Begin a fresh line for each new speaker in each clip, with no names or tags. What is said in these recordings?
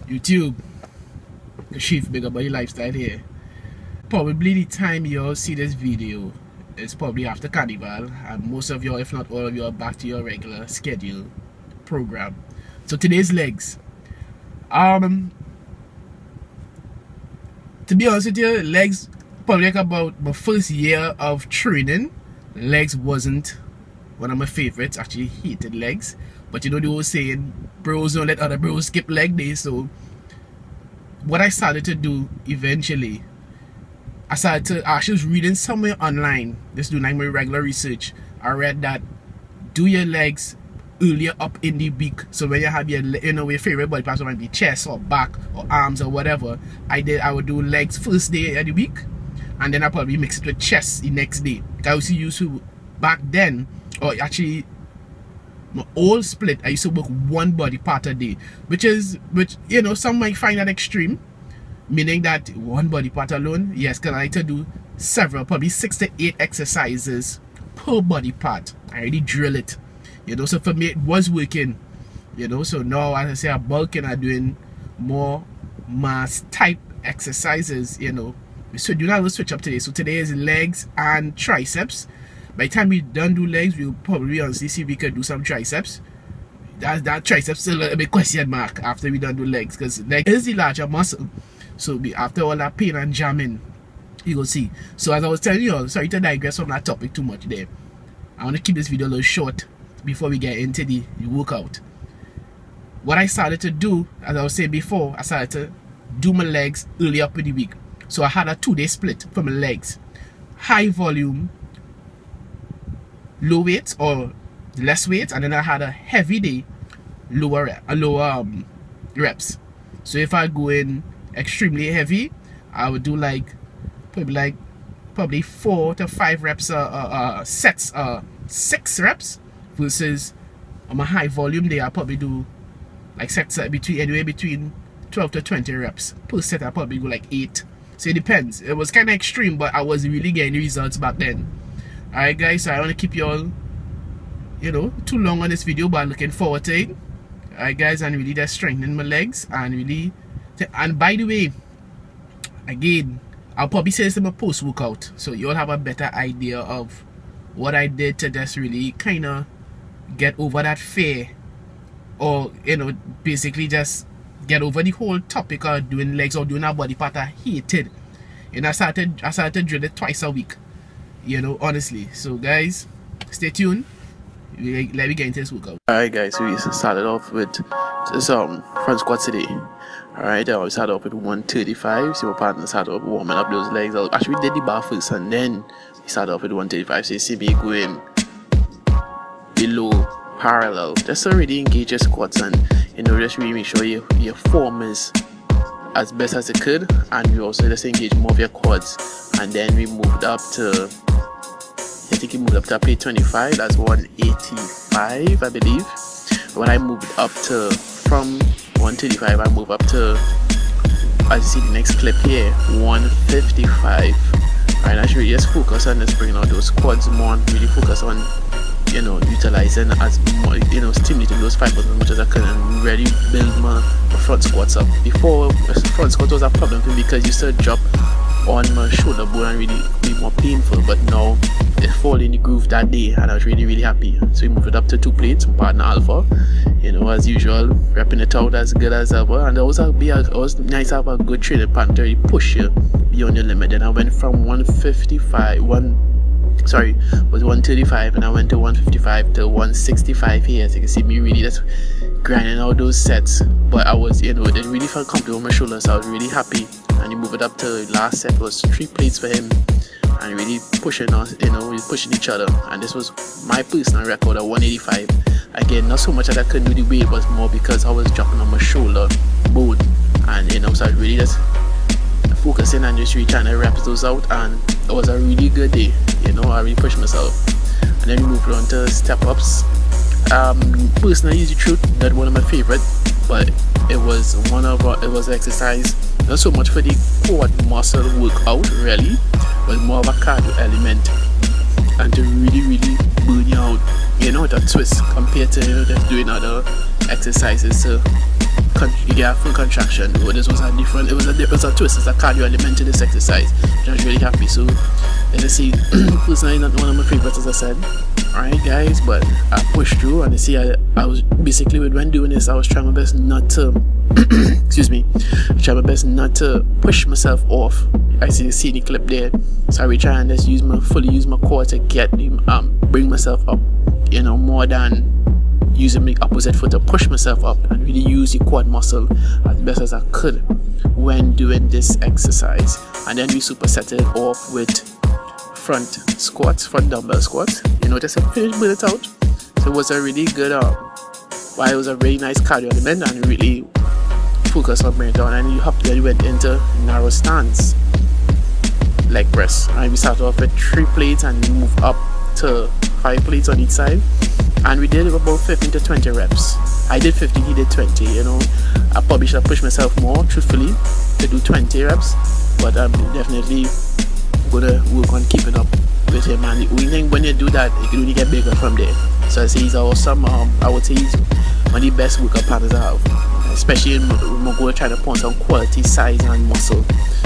YouTube, the Chief Bigger Body Lifestyle here. Probably the time you all see this video is probably after Carnival, and most of you, if not all of you, are back to your regular schedule program. So today's legs. To be honest with you, legs, probably like about my first year of training, legs wasn't one of my favorites. Actually hated legs. But you know the old saying, bros don't let other bros skip leg day. So what I started to do eventually, I was reading somewhere online, just doing like my regular research. I read that do your legs earlier up in the week. So when you have your, your favorite body parts, might be chest or back or arms or whatever, I would do legs first day of the week, and then I probably mix it with chest the next day. I also used to back then, or actually my old split, I used to work one body part a day, which some might find that extreme, meaning that one body part alone, yes, because I like to do several, probably 6 to 8 exercises per body part. I already drill it, so for me it was working, so now as I say, I'm bulking, I'm doing more mass type exercises, So do not switch up today. So today is legs and triceps. By the time we done do legs, we'll probably honestly see if we could do some triceps. That triceps still a bit question mark after we done do legs, because leg is the larger muscle. So after all that pain and jamming, you will see. So as I was telling you all, sorry to digress from that topic too much there. I want to keep this video a little short before we get into the workout. What I started to do, as I was saying before, I started to do my legs early up in the week. So I had a 2-day split for my legs. High volume, low weight or less weight, and then I had a heavy day, lower reps. So if I go in extremely heavy, I would do probably 4 to 5 reps sets, 6 reps, versus on my high volume day I probably do like sets between 12 to 20 reps per set. I probably go like 8. So it depends. It was kind of extreme, but I was really getting the results back then. Alright guys, so I want to keep you all too long on this video, but I'm looking forward to it. Alright guys, and really just strengthening my legs, and really and by the way, again, I'll probably say this in my post workout, so you'll have a better idea of what I did to just really kind of get over that fear, or basically just get over the whole topic of doing legs or doing a body part I hated. I started to drill it twice a week, honestly. So guys, stay tuned. Let me get into this workout. Alright guys, so we started off with some front squats today. Alright, I started off with 135. So my partner started off warming up those legs. Actually we did the bar first, and then we started off with 135. So you see me going below parallel, just to really engage your squats, and just really make sure your form is as best as it could, and we also just engage more of your quads. And then we moved up to, I think we moved up to plate 25, that's 185 I believe. When I moved up to from 135, I moved up to, as you see the next clip here, 155. Right, I should really just focus on just bringing out those quads more, and really focus on utilizing as more, stimulating those fibers as much as I can, and really build my front squats up. Before, front squat was a problem for me because you used to drop on my shoulder bone and really be more painful, but now it fall in the groove that day, and I was really happy. So we moved it up to 2 plates, my partner Alpha, as usual, repping it out as good as ever. And it was nice to have a good training partner to really push you beyond your limit. Then I went from 135, and I went to 155 to 165 here. As you can see me really just grinding out those sets, but I was it really felt comfortable on my shoulders, so I was really happy. And you move it up to last set was 3 plates for him, and really pushing us, we pushing each other. And this was my personal record of 185. Again, not so much that I couldn't do the weight, but more because I was dropping on my shoulder bone, and so I was really just focusing and just really trying to rep those out. And it was a really good day, I really pushed myself. And then we moved on to step ups. Personally, the truth, not one of my favorite, but it was an exercise not so much for the quad muscle workout really, but more of a cardio element, and to really burn you out, that twist, compared to just doing other exercises to you get a full contraction. But this was a different, it was a twist, it's a cardio element to this exercise, which I was really happy. So as you see, personally not one of my favorites, as I said. Alright guys, but I pushed through, and you see I was basically, when doing this, I was trying my best not to excuse me, try my best not to push myself off. I see the clip there, so I will try and just fully use my core to get bring myself up, you know, more than using the opposite foot to push myself up, and really use the quad muscle as best as I could when doing this exercise. And then we superset it off with front squats, front dumbbell squats, you know, just to finish build it out. So it was a really good it was a really nice cardio element, and really focus on bringing it down. And you went into narrow stance leg press, and we started off with 3 plates and we moved up to 5 plates on each side, and we did about 15 to 20 reps. I did 15, he did 20. You know, I probably should have pushed myself more, truthfully, to do 20 reps, but I'm definitely gonna work on keeping up with him. And the only thing, when you do that, you can only get bigger from there. So I say he's awesome. I would say he's one of the best workout partners I have, especially in my goal trying to put on some quality size and muscle.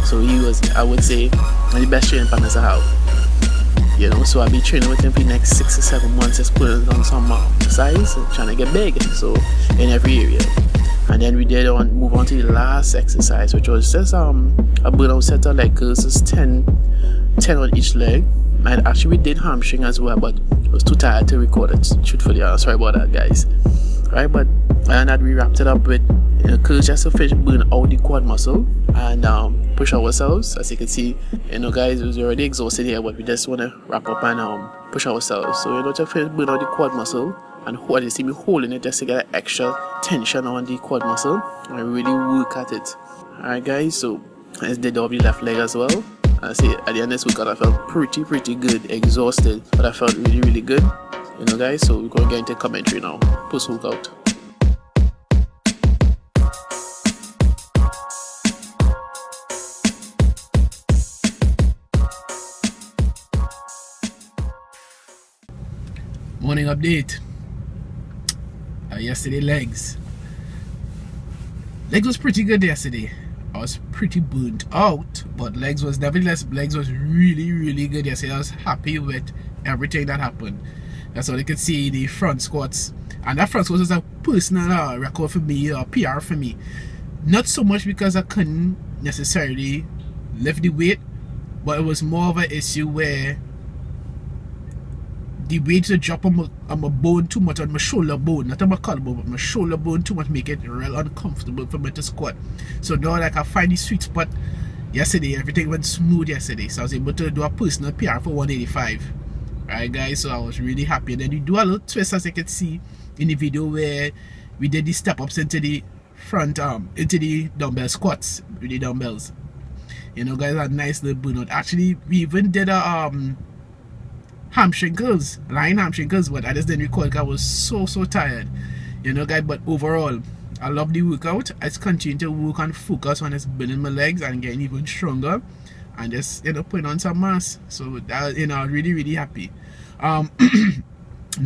So he was, I would say, one of the best training partners I have. You know, so I'll be training with him for the next 6 or 7 months, just putting on some size and trying to get big. So in every area. And then we move on to the last exercise, which was just a burnout set of leg curls, just 10 on each leg. And actually we did hamstring as well, but I was too tired to record it, truthfully. Sorry about that, guys. Right, but and that we wrapped it up with curls just to finish burn out the quad muscle and push ourselves. As you can see, you know, guys, we're already exhausted here, but we just want to wrap up and push ourselves. So, you know, to finish burn out the quad muscle, and what you see me holding it just to get an extra tension on the quad muscle and really work at it. Alright guys, so I just did the left leg as well. I see at the end of this workout I felt pretty good, exhausted, but I felt really good. You know guys, so we're gonna get into commentary now, post workout. Morning update. Yesterday legs was pretty good yesterday. I was pretty burnt out, but legs was really good yesterday. I was happy with everything that happened. That's all you can see, the front squats, and that front squats was a personal record for me, PR for me. Not so much because I couldn't necessarily lift the weight, but it was more of an issue where the weight to drop on my bone too much, on my shoulder bone, not on my collarbone, but my shoulder bone too much, make it real uncomfortable for me to squat. So now like I find the sweet spot. Yesterday everything went smooth yesterday, so I was able to do a personal PR for 185. Alright guys, so I was really happy. And then we do a little twist, as you can see in the video, where we did the step ups into the front into the dumbbell squats with the dumbbells. You know guys, a nice little burnout. Actually we even did a hamstring curls, lying hamstring curls, but I just didn't record because I was so tired. You know guys, but overall I love the workout. I just continue to work and focus on just building my legs and getting even stronger, and just, you know, putting on some mass. So that, you know, I'm really happy. Now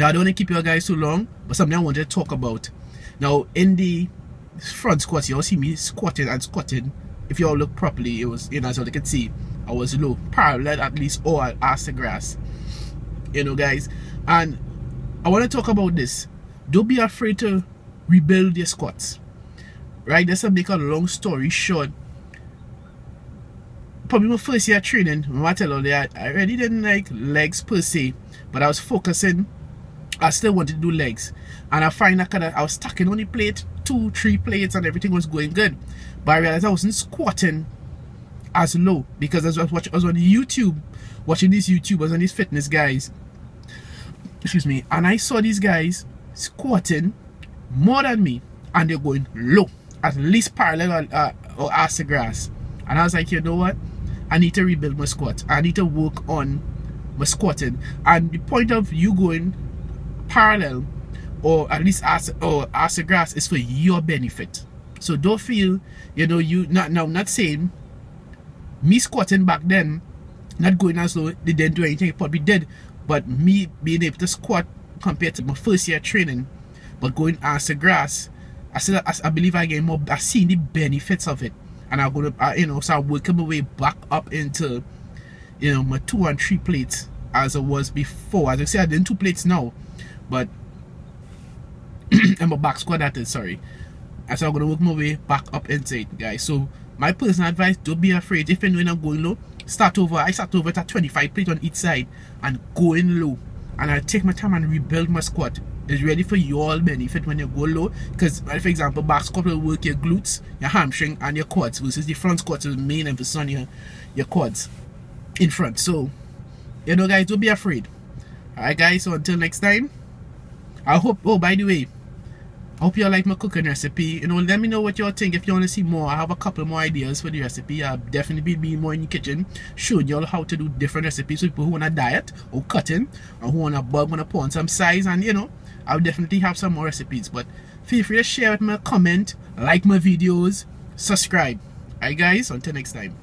I don't want to keep you guys too long, but something I wanted to talk about. Now in the front squats, you all see me squatting. If you all look properly, it was, you know, as you can see, I was low, parallel at least, or ass to grass. You know guys, and I want to talk about this. Don't be afraid to rebuild your squats, right? Just to make a long story short, probably my first year training, I tell you that I really didn't like legs per se, but I was focusing, I still wanted to do legs, and I find that I was stacking on the plate, 2-3 plates, and everything was going good, but I realized I wasn't squatting as low, because I was on YouTube watching these YouTubers and these fitness guys, excuse me, and I saw these guys squatting more than me, and they're going low, at least parallel or ass to grass. And I was like, you know what, I need to rebuild my squat. I need to work on my squatting. And the point of you going parallel or at least ass to grass is for your benefit. So don't feel, you know, you not saying me squatting back then, not going as low, they didn't do anything, it probably did, but me being able to squat compared to my first year training, but going ass to grass, I believe I get more. I seen the benefits of it, and I'm gonna you know, start working my way back up into, you know, my 2 and 3 plates as it was before. As I say, I'm doing 2 plates now, but I'm a back squat, that is, sorry. And so I'm gonna work my way back up into it, guys. So my personal advice: don't be afraid. If you're I'm going low, start over. I start over at 25 plate on each side and going low, and I take my time and rebuild my squat. It's ready for your benefit when you go low, because for example, back squat will work your glutes, your hamstring, and your quads, versus the front squat is the main emphasis on your quads in front. So, you know, guys, don't be afraid. Alright, guys, so until next time, I hope, oh, by the way, I hope you all like my cooking recipe. You know, let me know what y'all think. If you want to see more, I have a couple more ideas for the recipe. I'll definitely be more in the kitchen, showing y'all how to do different recipes for people who want to diet or cutting, or who want to bulk, want to put on some size, and you know, I'll definitely have some more recipes. But feel free to share with me, comment, like my videos, subscribe. Alright, guys, until next time.